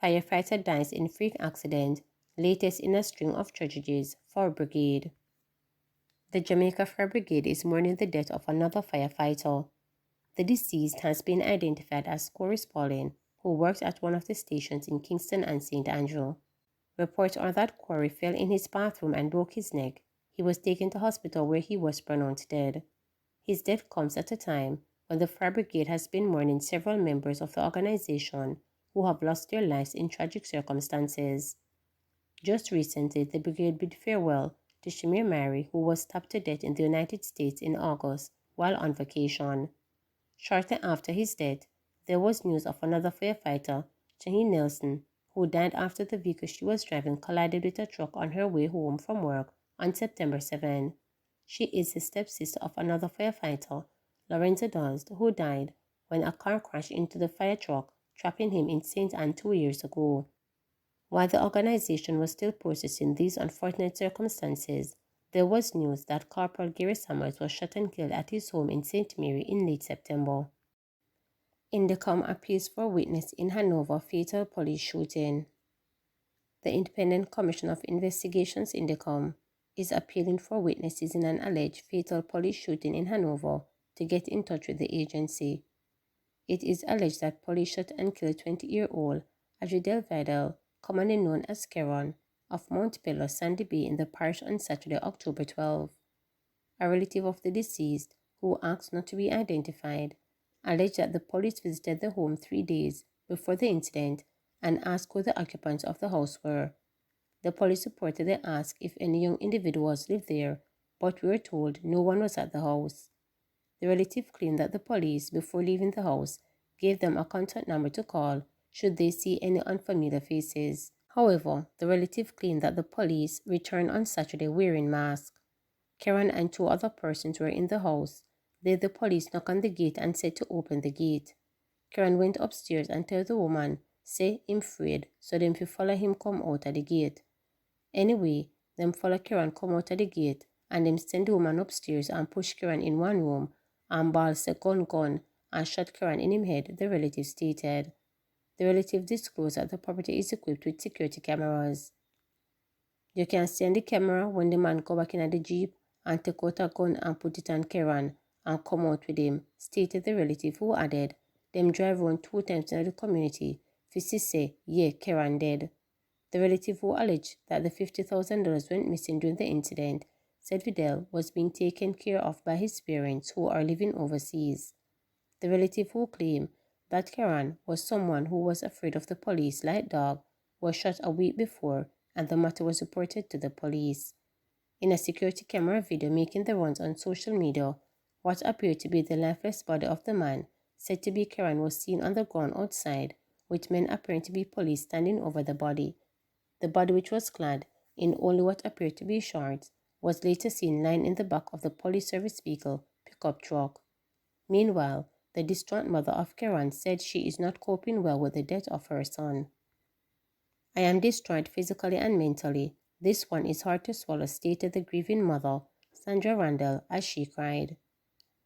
Firefighter dies in freak accident, latest in a string of tragedies for brigade. The Jamaica Fire Brigade is mourning the death of another firefighter. The deceased has been identified as Corey Pauline, who works at one of the stations in Kingston and St. Andrew. Reports are that Corey fell in his bathroom and broke his neck. He was taken to hospital where he was pronounced dead. His death comes at a time when the Fire Brigade has been mourning several members of the organization who have lost their lives in tragic circumstances. Just recently, the brigade bid farewell to Shamir Mary, who was stabbed to death in the United States in August while on vacation. Shortly after his death, there was news of another firefighter, Shaheen Nelson, who died after the vehicle she was driving collided with a truck on her way home from work on September 7. She is the stepsister of another firefighter, Lorenzo Dust, who died when a car crashed into the fire truck, trapping him in St. Anne 2 years ago. While the organization was still processing these unfortunate circumstances, there was news that Corporal Gary Summers was shot and killed at his home in St. Mary in late September. Indicom appeals for witness in Hanover fatal police shooting. The Independent Commission of Investigations Indicom is appealing for witnesses in an alleged fatal police shooting in Hanover to get in touch with the agency. It is alleged that police shot and killed 20-year-old Adridel Vidal, commonly known as Keron, of Montpello, Sandy Bay in the parish on Saturday, October 12. A relative of the deceased, who asked not to be identified, alleged that the police visited the home 3 days before the incident and asked who the occupants of the house were. The police reportedly asked if any young individuals lived there, but were told no one was at the house. The relative claimed that the police, before leaving the house, gave them a contact number to call should they see any unfamiliar faces. However, the relative claimed that the police returned on Saturday wearing masks. Karen and 2 other persons were in the house. The police knocked on the gate and said to open the gate. Karen went upstairs and told the woman, say him afraid, so them fi follow him come out of the gate. Anyway, them follow Karen come out of the gate and them send the woman upstairs and push Karen in one room and ball say gun and shot Karen in him head, the relative stated. The relative disclosed that the property is equipped with security cameras. You can see on the camera when the man go back in the jeep and take out a gun and put it on Karen and come out with him, stated the relative, who added, them drive around 2 times in the community, to say, yeah, Karen dead. The relative, who alleged that the $50,000 went missing during the incident, said Vidal was being taken care of by his parents who are living overseas. The relative, who claimed that Karen was someone who was afraid of the police like dog, was shot a week before and the matter was reported to the police. In a security camera video making the rounds on social media, what appeared to be the lifeless body of the man, said to be Karen, was seen on the ground outside, with men appearing to be police standing over the body. The body, which was clad in only what appeared to be shorts, was later seen lying in the back of the police service vehicle pickup truck. Meanwhile, the distraught mother of Karen said she is not coping well with the death of her son. I am destroyed physically and mentally. This one is hard to swallow, stated the grieving mother, Sandra Randall, as she cried.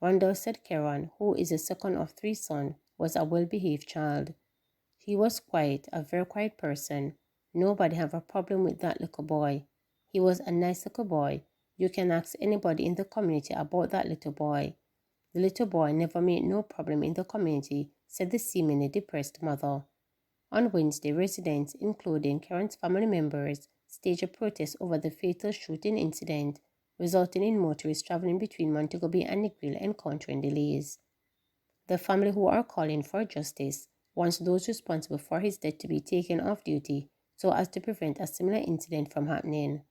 Randall said Karen, who is the second of 3 sons, was a well-behaved child. He was quiet, a very quiet person. Nobody have a problem with that little boy. He was a nice little boy. You can ask anybody in the community about that little boy. The little boy never made no problem in the community, said the seemingly depressed mother. On Wednesday, residents, including Karen's family members, staged a protest over the fatal shooting incident, resulting in motorists traveling between Montego Bay and Negril encountering delays. The family, who are calling for justice, wants those responsible for his death to be taken off duty so as to prevent a similar incident from happening.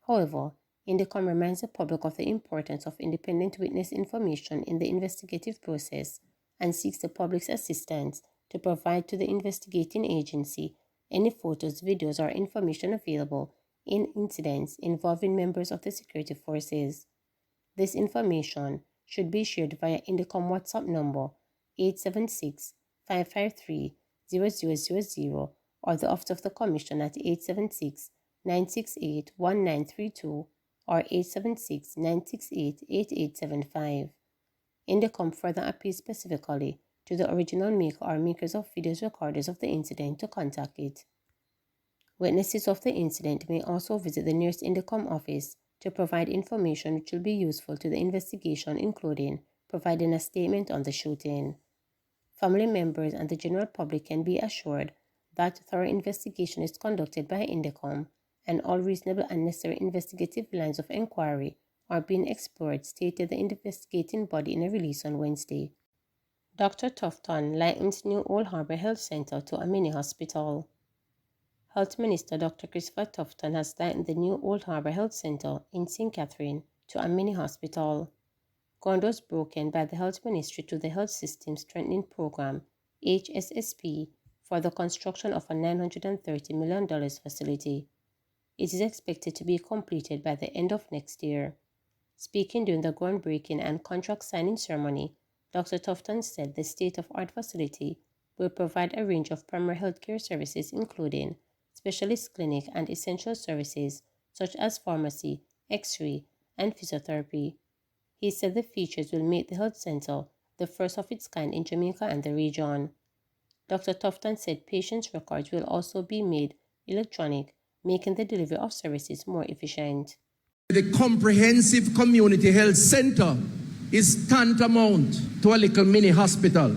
However, Indicom reminds the public of the importance of independent witness information in the investigative process and seeks the public's assistance to provide to the investigating agency any photos, videos, or information available in incidents involving members of the security forces. This information should be shared via Indicom WhatsApp number 876-553-0000 or the Office of the Commission at 876-968-1932 or 876-968-8875. Indicom further appeals specifically to the original maker or makers of videos recorders of the incident to contact it. Witnesses of the incident may also visit the nearest Indicom office to provide information which will be useful to the investigation, including providing a statement on the shooting. Family members and the general public can be assured that thorough investigation is conducted by Indicom and all reasonable and necessary investigative lines of inquiry are being explored, stated the investigating body in a release on Wednesday. Dr. Tufton likened New Old Harbour Health Centre to a mini hospital. Health Minister Dr. Christopher Tufton has likened the New Old Harbour Health Centre in St. Catherine to a mini hospital. Ground was broken by the Health Ministry to the Health System Strengthening Program, HSSP, for the construction of a $930 million facility. It is expected to be completed by the end of next year. Speaking during the groundbreaking and contract signing ceremony, Dr. Tufton said the state-of-art facility will provide a range of primary healthcare services including specialist clinic and essential services such as pharmacy, X-ray, and physiotherapy. He said the features will make the health center the first of its kind in Jamaica and the region. Dr. Tufton said patients' records will also be made electronic, making the delivery of services more efficient. The comprehensive community health center is tantamount to a little mini hospital.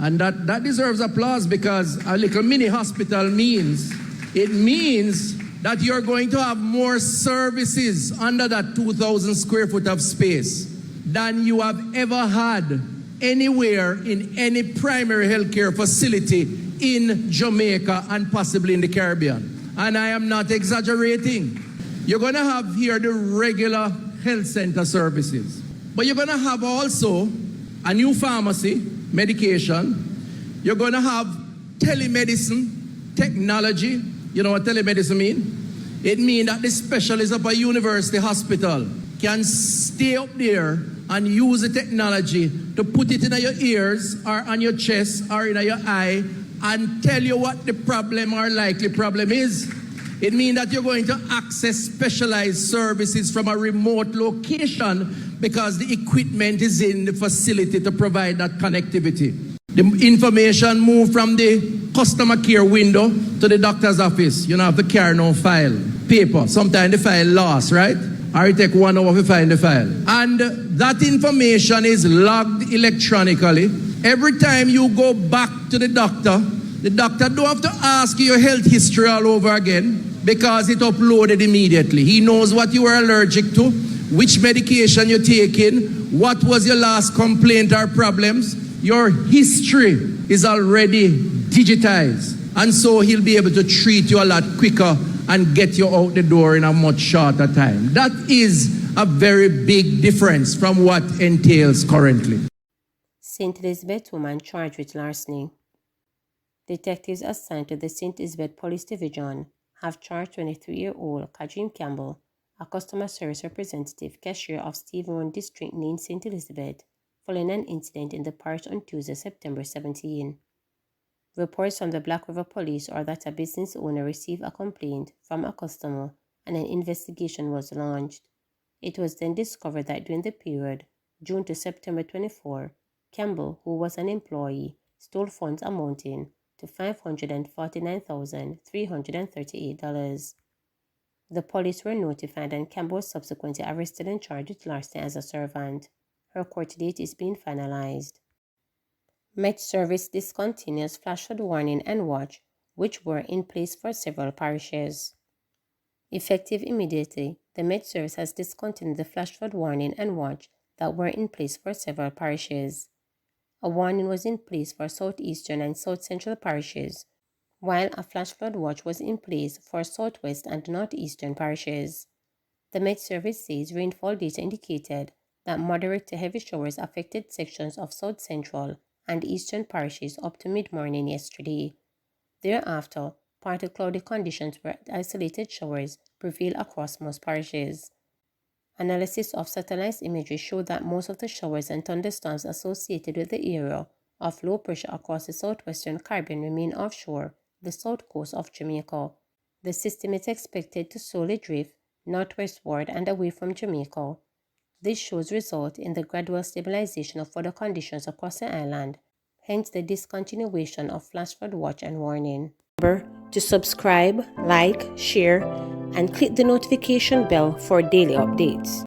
And that deserves applause because a little mini hospital means that you're going to have more services under that 2,000 square foot of space than you have ever had anywhere in any primary healthcare facility in Jamaica and possibly in the Caribbean. And I am not exaggerating. You're going to have here the regular health center services, but you're going to have also a new pharmacy, medication. You're going to have telemedicine, technology. You know what telemedicine means? It means that the specialists of a university hospital can stay up there and use the technology to put it in your ears or on your chest or in your eye and tell you what the problem or likely problem is. It means that you're going to access specialized services from a remote location because the equipment is in the facility to provide that connectivity. The information move from the customer care window to the doctor's office. You don't have to carry no file, paper. Sometimes the file lost, right? Or it take 1 hour to find the file. And that information is logged electronically. Every time you go back to the doctor don't have to ask you your health history all over again because it uploaded immediately. He knows what you are allergic to, which medication you're taking, what was your last complaint or problems. Your history is already digitized. And so he'll be able to treat you a lot quicker and get you out the door in a much shorter time. That is a very big difference from what entails currently. St. Elizabeth woman charged with larceny. Detectives assigned to the St. Elizabeth Police Division have charged 23-year-old Kadrin Campbell, a customer service representative cashier of Steve Rowan District named St. Elizabeth, following an incident in the parish on Tuesday, September 17. Reports from the Black River Police are that a business owner received a complaint from a customer and an investigation was launched. It was then discovered that during the period June to September 24, Campbell, who was an employee, stole funds amounting to $549,338. The police were notified and Campbell was subsequently arrested and charged with larceny as a servant. Her court date is being finalized. Met Service discontinues flash flood warning and watch, which were in place for several parishes. Effective immediately, the Met Service has discontinued the flash flood warning and watch that were in place for several parishes. A warning was in place for southeastern and south central parishes, while a flash flood watch was in place for southwest and northeastern parishes. The Met Service says rainfall data indicated that moderate to heavy showers affected sections of south central and eastern parishes up to mid-morning yesterday. Thereafter, partly cloudy conditions where isolated showers prevail across most parishes. Analysis of satellite imagery showed that most of the showers and thunderstorms associated with the area of low pressure across the southwestern Caribbean remain offshore the south coast of Jamaica. The system is expected to slowly drift northwestward and away from Jamaica. These shows result in the gradual stabilization of weather conditions across the island, hence the discontinuation of flash flood watch and warning. Remember to subscribe, like, share, and click the notification bell for daily updates.